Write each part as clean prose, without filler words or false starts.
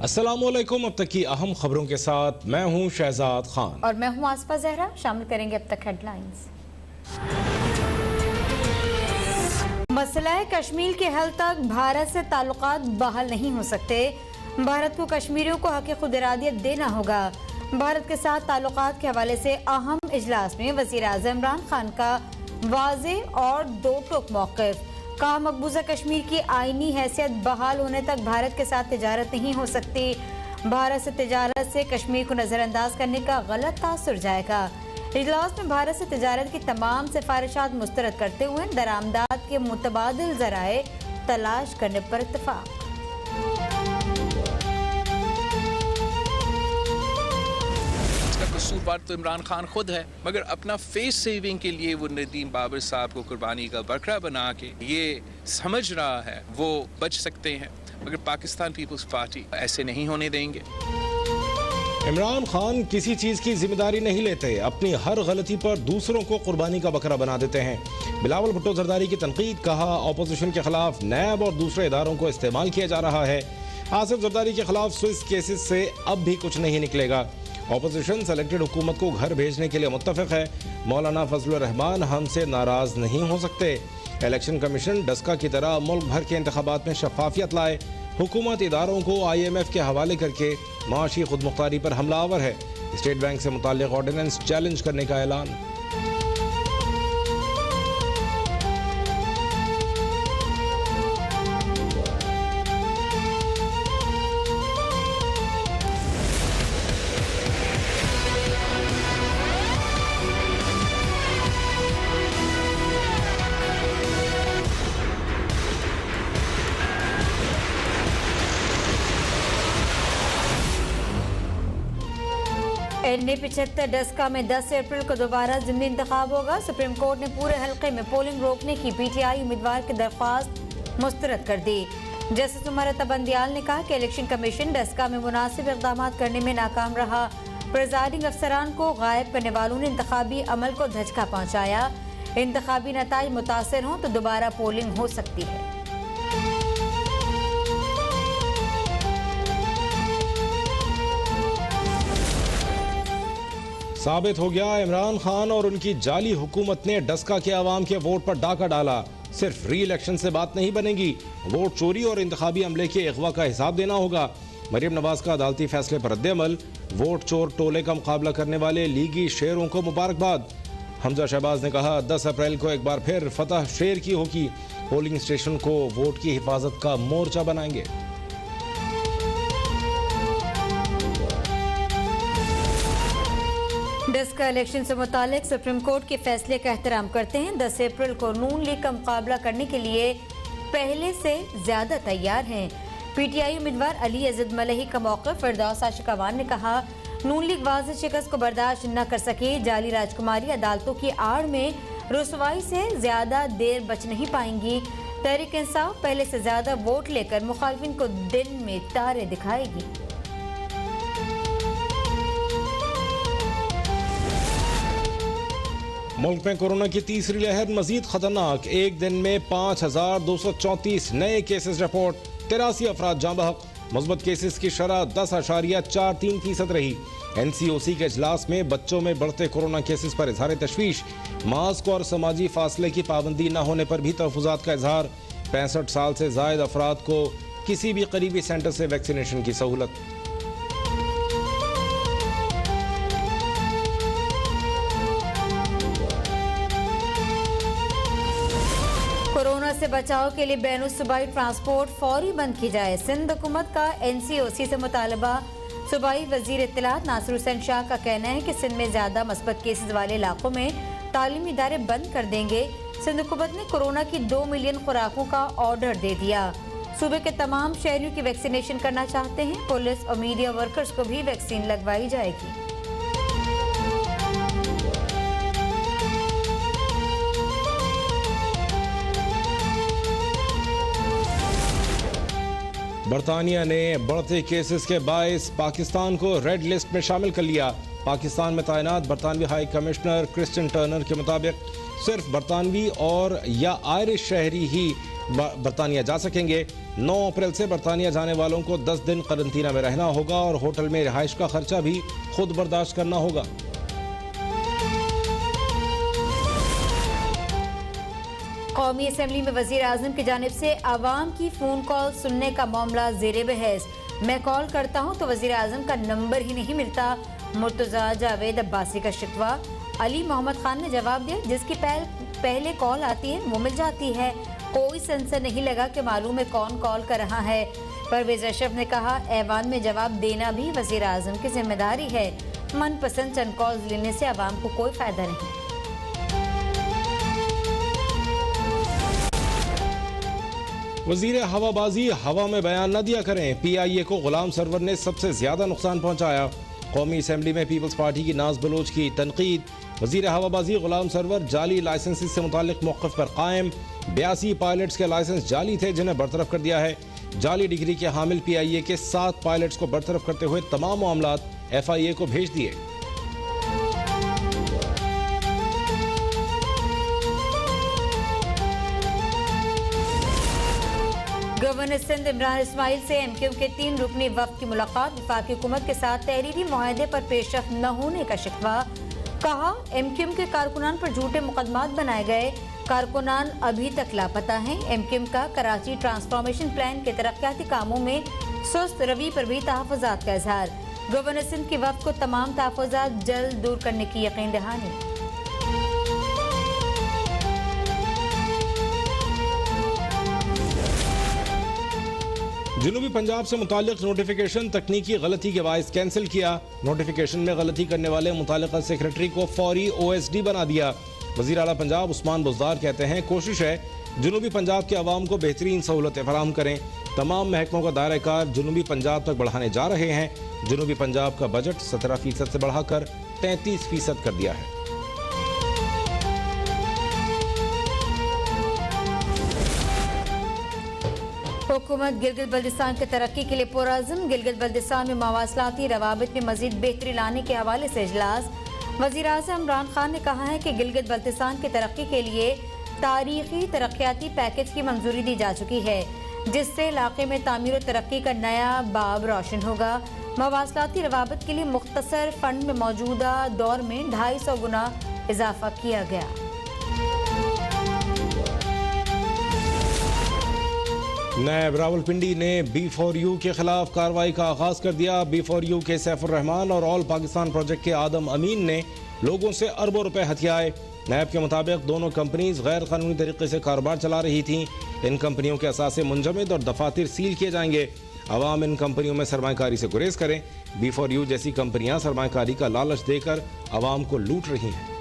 अस्सलामुअलैकुम। अब तक की अहम खबरों के साथ मैं हूं शहजाद खान और मैं हूं आसफा जहरा। शामिल करेंगे अब तक हेडलाइंस। मसला कश्मीर के हल तक भारत से ताल्लुकात बहाल नहीं हो सकते। भारत को कश्मीरियों को हक खुद इरादियत देना होगा। भारत के साथ ताल्लुकात के हवाले से अहम इजलास में वज़ीर आज़म इमरान खान का वाज़े और दो टोक मौक़िफ़। कहा मकबूजा कश्मीर की आईनी हैसियत बहाल होने तक भारत के साथ तिजारत नहीं हो सकती। भारत से तिजारत से कश्मीर को नज़रअंदाज करने का गलत तासुर जाएगा। इजलास में भारत से तिजारत की तमाम सिफारिशात मुस्तरद करते हुए दरामदाद के मुतबादिल ज़राए तलाश करने पर इत्तफाक। कसूरवार तो इमरान खान खुद है, मगर अपना फेस सेविंग के लिए वो नदीम बाबर साहब को कुर्बानी का बकरा बना के ये समझ रहा है वो बच सकते हैं, मगर पाकिस्तान पीपल्स पार्टी ऐसे नहीं होने देंगे। इमरान खान किसी चीज की जिम्मेदारी नहीं लेते, अपनी हर गलती पर दूसरों को कुर्बानी का बकरा बना देते हैं। बिलावल भुट्टो जरदारी की तनकीद। कहा अपोजिशन के खिलाफ नैब और दूसरे इदारों को इस्तेमाल किया जा रहा है। आसिफ जरदारी के खिलाफ स्विस केसेस से अब भी कुछ नहीं निकलेगा। ऑपोजिशन सेलेक्टेड हुकूमत को घर भेजने के लिए मुत्तफिक है। मौलाना फजलुर रहमान हमसे नाराज नहीं हो सकते। इलेक्शन कमीशन डस्का की तरह मुल्क भर के इंतखाबात में शफाफियत लाए। हुकूमत इदारों को IMF के हवाले करके माशी खुदमुख्तारी पर हमलावर है। स्टेट बैंक से मुताल्लिक ऑर्डिनेंस चैलेंज करने का ऐलान। NA 75 डस्का में 10 अप्रैल को दोबारा ज़िमनी इंतखाब होगा। सुप्रीम कोर्ट ने पूरे हल्के में पोलिंग रोकने की PTI उम्मीदवार की दरख्वास्त मुस्तरद कर दी। जस्टिस उमर अता बंदियाल ने कहा कि इलेक्शन कमीशन डस्का में मुनासिब इक़दाम करने में नाकाम रहा। प्रिजाइडिंग अफसरान को गायब करने वालों ने इंतखाबी अमल को धचका पहुँचाया। इंतखाबी नताइज मुतासर हों तो दोबारा पोलिंग हो सकती है। साबित हो गया इमरान खान और उनकी जाली हुकूमत ने डस्का के अवाम के वोट पर डाका डाला। सिर्फ री इलेक्शन से बात नहीं बनेगी, वोट चोरी और इंतखाबी अमले के अगवा का हिसाब देना होगा। मरियम नवाज का अदालती फैसले पर रद्द-ए-अमल। वोट चोर टोले का मुकाबला करने वाले लीगी शेरों को मुबारकबाद। हमजा शहबाज ने कहा 10 अप्रैल को एक बार फिर फतह शेर की होगी। पोलिंग स्टेशन को वोट की हिफाजत का मोर्चा बनाएंगे। डस्का इलेक्शन से मुतालिक सुप्रीम कोर्ट के फैसले का एहतराम करते हैं। 10 अप्रैल को नून लीग का मुकाबला करने के लिए पहले से ज्यादा तैयार हैं। PTI उम्मीदवार अली अज़द मलही का मौक़िफ़। फिरदौस आशिक अवान ने कहा नून लीग वाज़ेह शिकस्त को बर्दाश्त न कर सकी। जाली राजकुमारी अदालतों की आड़ में रुसवाई से ज्यादा देर बच नहीं पाएंगी। तहरीक इंसाफ पहले से ज्यादा वोट लेकर मुखालिफिन को दिन में तारे दिखाएगी। मुल्क में कोरोना की तीसरी लहर मजीद खतरनाक। एक दिन में 5234 नए केसेस रिपोर्ट। 83 अफराद जाँ बहक। मुस्बत केसेस की शरह 10.43% रही। NCOC के इजलास में बच्चों में बढ़ते कोरोना केसेस पर इजहार तशवीश। मास्क और समाजी फासले की पाबंदी न होने पर भी तहफ़्फ़ुज़ात का इजहार। 65 साल से ज़ायद अफराद को किसी भी करीबी सेंटर से वैक्सीनेशन की सहूलत। कोरोना से बचाव के लिए बैनुल-सूबाई ट्रांसपोर्ट फौरी बंद की जाए। सिंध हुकूमत का NCOC से मुतालबा। सूबाई वजीर इत्तलात नासिर हुसैन शाह का कहना है कि सिंध में ज्यादा मस्बत केसेस वाले इलाकों में तालीमी इदारे बंद कर देंगे। सिंध हुकूमत ने कोरोना की 2 मिलियन खुराकों का ऑर्डर दे दिया। सूबे के तमाम शहरियों की वैक्सीनेशन करना चाहते हैं। पुलिस और मीडिया वर्कर्स को भी वैक्सीन लगवाई जाएगी। बरतानिया ने बढ़ते केसेस के बायस पाकिस्तान को रेड लिस्ट में शामिल कर लिया। पाकिस्तान में तैनात बरतानवी हाई कमिश्नर क्रिस्टियन टर्नर के मुताबिक सिर्फ बरतानवी और या आयरिश शहरी ही बरतानिया जा सकेंगे। 9 अप्रैल से बरतानिया जाने वालों को 10 दिन क्वारंटीना में रहना होगा और होटल में रिहाइश का खर्चा भी खुद बर्दाश्त करना होगा। कौमी असम्बली में वजीर आजम की जानिब से आवाम की फोन कॉल सुनने का मामला जेरे बहस। मैं कॉल करता हूँ तो वजीर आजम का नंबर ही नहीं मिलता। मुर्तजा जावेद अब्बासी का शिकवा। अली मोहम्मद खान ने जवाब दिया, जिसकी पहले कॉल आती है वो मिल जाती है, कोई सेंसर नहीं लगा कि मालूम है कौन कॉल कर रहा है। परवेज अशरफ ने कहा, ऐवान में जवाब देना भी वजीर आजम की जिम्मेदारी है। मनपसंद चंद कॉल्स लेने से आवाम को कोई फायदा नहीं। वजीर हवाबाजी हवा में बयान न दिया करें। PIA को गुलाम सरवर ने सबसे ज्यादा नुकसान पहुंचाया। कौमी असम्बली में पीपल्स पार्टी की नाज बलोच की तनकीद। वजीर हवाबाजी गुलाम सरवर जाली लाइसेंस से मुतालिक मौक़िफ़ पर कायम। 82 पायलट्स के लाइसेंस जाली थे जिन्हें बरतरफ कर दिया है। जाली डिग्री के हामिल PIA के 7 पायलट्स को बरतरफ करते हुए तमाम मामलात FIA को भेज दिए। गवर्नर सिंध इमरान इस्माइल से MQ के 3 रुकनी वफ़द की मुलाकात। वफाकी हुकूमत के साथ तहरीरी मुआहदे पर पेशरफ्त न होने का शिकवा। कहा, MQ के कारकुनान पर झूठे मुकदमात बनाए गए, कारकुनान अभी तक लापता हैं। MQ का कराची ट्रांसफॉर्मेशन प्लान के तरक्याती कामों में सुस्त रवि पर भी तहफ़्फ़ुज़ात का इजहार। गवर्नर सिंध की वफ़द को तमाम तहफ़्फ़ुज़ात जल्द दूर करने की यकीन दहानी। जनूबी पंजाब से मुतालिक नोटिफिकेशन तकनीकी गलती के बायस कैंसिल किया। नोटिफिकेशन में गलती करने वाले मुतालिका सेक्रेटरी को फौरी OSD बना दिया। वज़ीर आला पंजाब उस्मान बुज़दार कहते हैं, कोशिश है जनूबी पंजाब के अवाम को बेहतरीन सहूलतें फराहम करें। तमाम महकमों का दायरा कार जनूबी पंजाब तक बढ़ाने जा रहे हैं। जनूबी पंजाब का बजट 17% से बढ़ाकर 33% कर दिया है। हुकूमत गिलगित बल्तिस्तान की तरक्की के लिए पुरअज़्म। गिलगित बल्तिस्तान में मवासलाती रवाबित में मजीद बेहतरी लाने के हवाले से इजलास। वज़ीर आज़म इमरान खान ने कहा है कि गिलगित बल्तिस्तान की तरक्की के लिए तारीखी तरक्याती पैकेज की मंजूरी दी जा चुकी है, जिससे इलाके में तामीर और तरक्की का नया बाब रोशन होगा। मवासलाती रवाबित के लिए मुख्तसर फंड में मौजूदा दौर में 250 गुना इजाफा किया गया। नैब रावलपिंडी ने B4U के खिलाफ कार्रवाई का आगाज कर दिया। B4U के सैफुर रहमान और ऑल पाकिस्तान प्रोजेक्ट के आदम अमीन ने लोगों से अरबों रुपए हथियाए। नैब के मुताबिक दोनों कंपनीज गैर कानूनी तरीके से कारोबार चला रही थीं। इन कंपनियों के असासे मुंजमद और दफातर सील किए जाएंगे। अवाम इन कंपनियों में सरमाकारी से गुरेज करें। B4U जैसी कंपनियां सरमाकारी का लालच देकर अवाम को लूट रही हैं।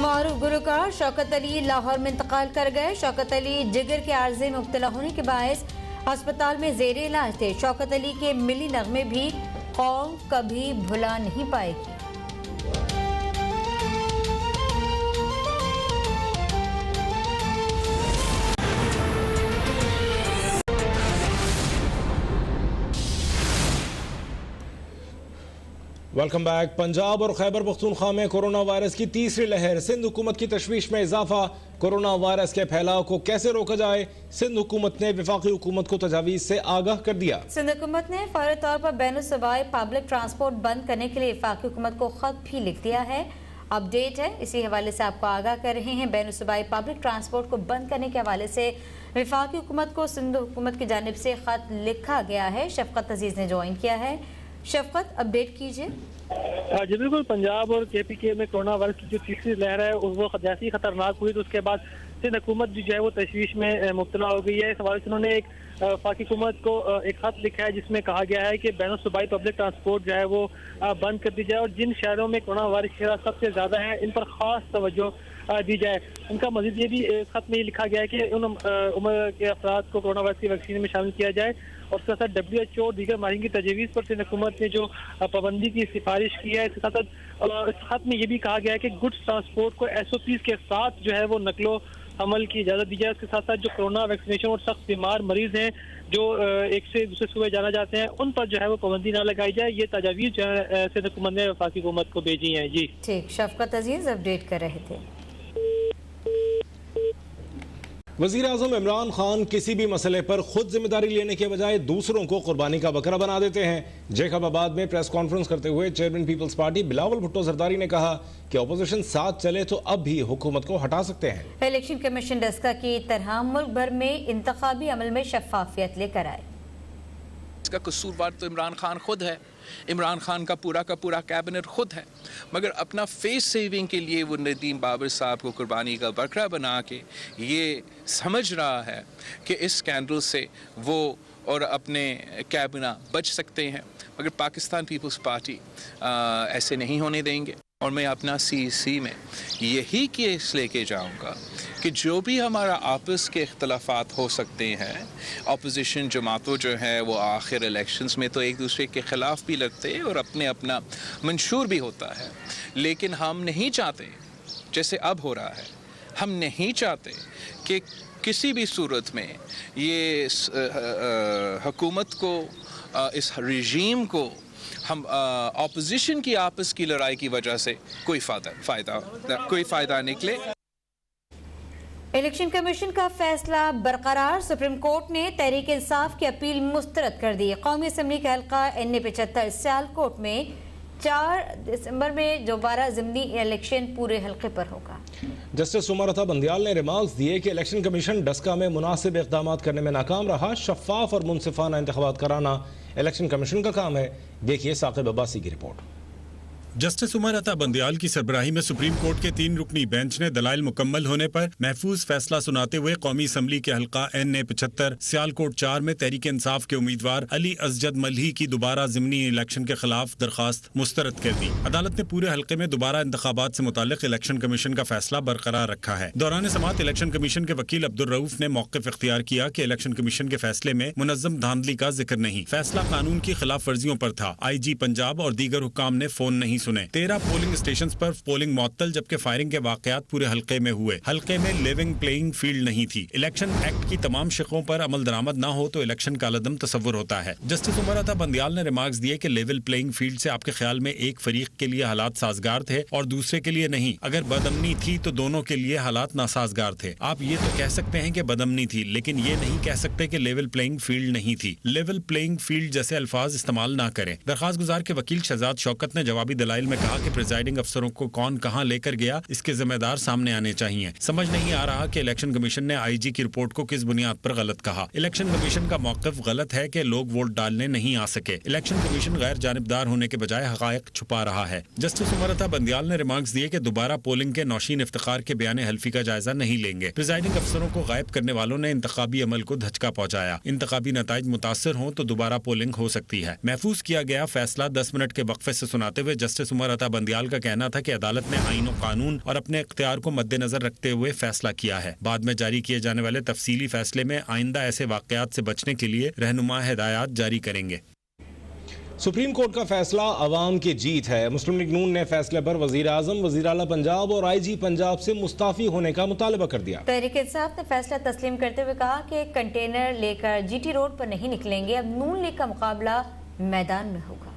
मारूफ गुलकार शौकत अली लाहौर में इंतकाल कर गए। शौकत अली जिगर के आर्जे में मुब्तला होने के बायस अस्पताल में जेरे इलाज थे। शौकत अली के मिली नगमे भी कौम कभी भुला नहीं पाएगी। Welcome back. पंजाब और खैबर पख्तूनख्वा में कोरोना वायरस की तीसरी लहर। सिंध हुकूमत की तशवीश में इजाफा। कोरोना वायरस के फैलाव को कैसे रोका जाए, सिंध हुकूमत ने वफाकी हुकूमत को तजावीज से आगाह कर दिया। सिंध हुकूमत ने फौरी तौर पर बैनुल-सूबाई पब्लिक ट्रांसपोर्ट बंद करने के लिए वफाकी हुकूमत को खत भी लिख दिया है। अपडेट है, इसी हवाले से आपको आगाह कर रहे हैं। बैनुल-सूबाई पब्लिक ट्रांसपोर्ट को बंद करने के हवाले से वफाकी हुकूमत को सिंध हुकूमत की जानिब से खत लिखा गया है। शफकत अजीज ने ज्वाइन किया है। शफकत, अपडेट कीजिए। जी बिल्कुल, पंजाब और KPK में कोरोना वायरस की जो तीसरी लहर है वो जैसी खतरनाक हुई तो उसके बाद सिंध हुकूमत जो है वो तशवीश में मुब्तला हो गई है। इस हवाले से उन्होंने एक वफाकी हुकूमत को एक खत लिखा है जिसमें कहा गया है कि बैनुल-सूबाई पब्लिक ट्रांसपोर्ट जो है वो बंद कर दी जाए और जिन शहरों में कोरोना वायरस की सबसे ज़्यादा है इन पर ख़ास तवज्जो दी जाए। उनका मजीद ये भी खत में ये लिखा गया है कि उन उम्र के अफराद को कोरोना वायरस की वैक्सीन में शामिल किया जाए और उसके साथ WHO और दीगर माहिरीन की तजवीज़ पर सिंध हुकूमत ने जो पाबंदी की सिफारिश की है। इसके साथ इस खत में ये भी कहा गया है कि गुड्स ट्रांसपोर्ट को SOPs के साथ जो है वो नकलो अमल की इजाज़त दी जाए। उसके साथ साथ जो कोरोना वैक्सीनेशन और सख्त बीमार मरीज हैं जो एक से दूसरे सूबे जाना चाहते हैं उन पर जो है वो पाबंदी ना लगाई जाए। ये तजावीज़ जो है सिंध हुकूमत ने वफाकी हुकूमत को भेजी हैं। जी ठीक, शफकत अजीज अपडेट कर रहे थे। वज़ीर आज़म इमरान खान किसी भी मसले पर खुद जिम्मेदारी लेने के बजाय दूसरों को कुर्बानी का बकरा बना देते हैं। जेकबाबाद में प्रेस कॉन्फ्रेंस करते हुए चेयरमैन पीपल्स पार्टी बिलावल भुट्टो जरदारी ने कहा कि अपोजिशन साथ चले तो अब भी हुकूमत को हटा सकते हैं। इलेक्शन कमीशन डस्का की तरह मुल्क भर में इंतखाबी अमल में शफाफियत लेकर आए। इसका कसूरवार तो इमरान खान खुद है, इमरान खान का पूरा कैबिनेट खुद है, मगर अपना फेस सेविंग के लिए वो नदीम बाबर साहब को कुर्बानी का बकरा बना के ये समझ रहा है कि इस स्कैंडल से वो और अपने कैबिना बच सकते हैं, मगर पाकिस्तान पीपल्स पार्टी ऐसे नहीं होने देंगे। और मैं अपना सीसी में यही केस लेके जाऊंगा कि जो भी हमारा आपस के इख्तलाफात हो सकते हैं, अपोजिशन जमातों जो है वो आखिर इलेक्शंस में तो एक दूसरे के ख़िलाफ़ भी लड़ते हैं और अपना मंशूर भी होता है, लेकिन हम नहीं चाहते, जैसे अब हो रहा है, हम नहीं चाहते कि किसी भी सूरत में ये हुकूमत को, इस रजीम को हम ऑपोजिशन की आपस की लड़ाई की वजह से कोई फ़ायदा निकले। इलेक्शन कमीशन का फैसला बरकरार। सुप्रीम कोर्ट ने तहरीक इंसाफ की अपील मुस्तरद कर दी। कौमी असम्बली का हल्का NA 75 सियालकोट में 4 दिसंबर में दोबारा ज़िमनी इलेक्शन पूरे हल्के पर होगा। जस्टिस उमर अता बंदियाल ने रिमार्क्स दिए कि इलेक्शन कमीशन डस्का में मुनासिब इक़दामात करने में नाकाम रहा। शफाफ और मुनसिफाना इंतखाबात कराना इलेक्शन कमीशन का काम है। देखिए साकिब अब्बासी की रिपोर्ट। जस्टिस उमर अता बंदियाल की सरबराही में सुप्रीम कोर्ट के 3 रुकनी बेंच ने दलाइल मुकम्मल होने पर महफूज फैसला सुनाते हुए कौमी असम्बली के हल्का NA 75 सियालकोट 4 में तहरीक इंसाफ के उम्मीदवार अली असजद मल्ही की दोबारा ज़िमनी इलेक्शन के खिलाफ दरखास्त मुस्तरद कर दी। अदालत ने पूरे हल्के में दोबारा इंतखाबात से मुतालिक इलेक्शन कमीशन का फैसला बरकरार रखा है। दौरान समाअत इलेक्शन कमीशन के वकील अब्दुल रऊफ ने मौक़िफ़ इख्तियार किया कि इलेक्शन कमीशन के फैसले में मुनज़्ज़म धांधली का जिक्र नहीं, फैसला कानून की खिलाफ वर्जियों पर था। IG पंजाब और दीगर हुक्काम ने फोन नहीं सुने। 13 पोलिंग स्टेशन पर पोलिंग मुअत्तल, जबकि फायरिंग के वाकयात पूरे हल्के में हुए। हल्के में लिविंग प्लेइंग फील्ड नहीं थी। इलेक्शन एक्ट की तमाम शिकों पर अमल दरामद न हो तो इलेक्शन का लदम तस्वुर होता है। जस्टिस उमर अता बंदियाल ने रिमार्क्स दिए कि लेवल प्लेइंग फील्ड से आपके ख्याल में एक फरीक के लिए हालात साजगार थे और दूसरे के लिए नहीं। अगर बदअमनी थी तो दोनों के लिए हालात नासाजगार थे। आप ये तो कह सकते हैं कि बदअमनी थी, लेकिन ये नहीं कह सकते कि लेवल प्लेइंग फील्ड नहीं थी। लेवल प्लेइंग फील्ड जैसे अल्फाज इस्तेमाल ना करें। दरखास्त गुजार के वकील शहजाद शौकत ने जवाबी दलाइल में कहा कि प्रिजाइडिंग अफसरों को कौन कहां लेकर गया, इसके जिम्मेदार सामने आने चाहिए। समझ नहीं आ रहा कि इलेक्शन कमीशन ने IG की रिपोर्ट को किस बुनियाद पर गलत कहा। इलेक्शन कमीशन का मौक़िफ़ गलत है कि लोग वोट डालने नहीं आ सके। इलेक्शन कमीशन गैर जानिबदार होने के बजाय हक़ाइक़ छुपा रहा है। जस्टिस उमर अता बंदियाल ने रिमार्क्स दिए कि दोबारा पोलिंग के नौशीन इफ्तिखार के बयान हल्फी का जायजा नहीं लेंगे। प्रिजाइडिंग अफसरों को गायब करने वालों ने इंतखाबी अमल को धचका पहुंचाया। इंतखाबी नताइज मुतासर हों तो दोबारा पोलिंग हो सकती है। महफूज किया गया फैसला 10 मिनट के वक्फे से सुनाते हुए जस्टिस उमर अता बंदियाल का कहना था कि अदालत ने आईन और कानून और अपने इख्तियार को मद्देनजर रखते हुए फैसला किया है। बाद में जारी किए जाने वाले तफसीली फैसले में आइंदा ऐसे वाकयात से बचने के लिए रहनुमा हिदायत जारी करेंगे। सुप्रीम कोर्ट का फैसला अवाम की जीत है। मुस्लिम लीग नून ने फैसले पर वजीर आजम, वजीर आला पंजाब और IG पंजाब से मुस्ताफी होने का मुतालबा कर दिया। तहरीक इंसाफ ने फैसला तस्लीम करते हुए कहा कि कंटेनर लेकर GT रोड पर नहीं निकलेंगे। अब नून लीग का मुकाबला मैदान में होगा।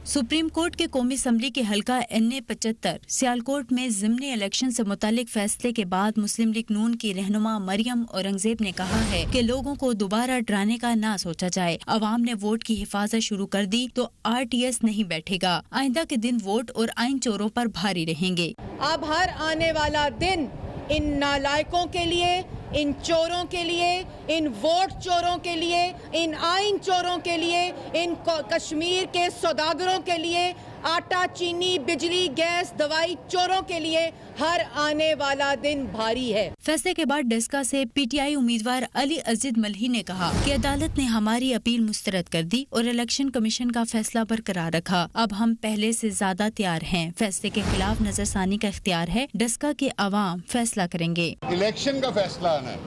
सुप्रीम कोर्ट के कौमी असम्बली के हल्का NA 75 सियालकोट में ज़िमनी इलेक्शन से मुतालिक फैसले के बाद मुस्लिम लीग नून की रहनुमा मरियम औरंगजेब ने कहा है कि लोगों को दोबारा डराने का ना सोचा जाए। अवाम ने वोट की हिफाजत शुरू कर दी तो RTS नहीं बैठेगा। आइंदा के दिन वोट और आइन चोरों पर भारी रहेंगे। अब हर आने वाला दिन इन नालायकों के लिए, इन चोरों के लिए, इन वोट चोरों के लिए, इन आइन चोरों के लिए, इन कश्मीर के सौदागरों के लिए, आटा, चीनी, बिजली, गैस, दवाई चोरों के लिए हर आने वाला दिन भारी है। फैसले के बाद डेस्का से PTI उम्मीदवार अली असजद मल्ही ने कहा कि अदालत ने हमारी अपील मुस्तरद कर दी और इलेक्शन कमीशन का फैसला बरकरार रखा। अब हम पहले से ज्यादा तैयार हैं। फैसले के खिलाफ नजरसानी का इख्तियार है। डेस्का के अवाम फैसला करेंगे। इलेक्शन का फैसला आना है,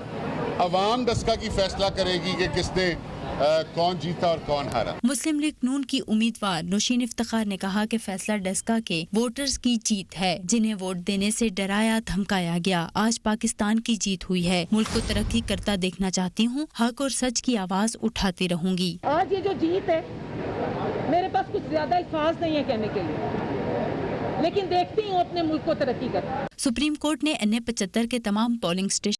अवाम डेस्का की फैसला करेगी कि किसने कौन जीता और कौन हारा। मुस्लिम लीग नून की उम्मीदवार नौशीन इफ्तिखार ने कहा कि फैसला डस्का के वोटर्स की जीत है, जिन्हें वोट देने से डराया धमकाया गया। आज पाकिस्तान की जीत हुई है। मुल्क को तरक्की करता देखना चाहती हूँ। हक और सच की आवाज उठाती रहूंगी। आज ये जो जीत है, मेरे पास कुछ ज्यादा अल्फाज नहीं है कहने के लिए, लेकिन देखती हूँ अपने मुल्क को तरक्की करता। सुप्रीम कोर्ट ने NA 75 के तमाम पोलिंग स्टेशन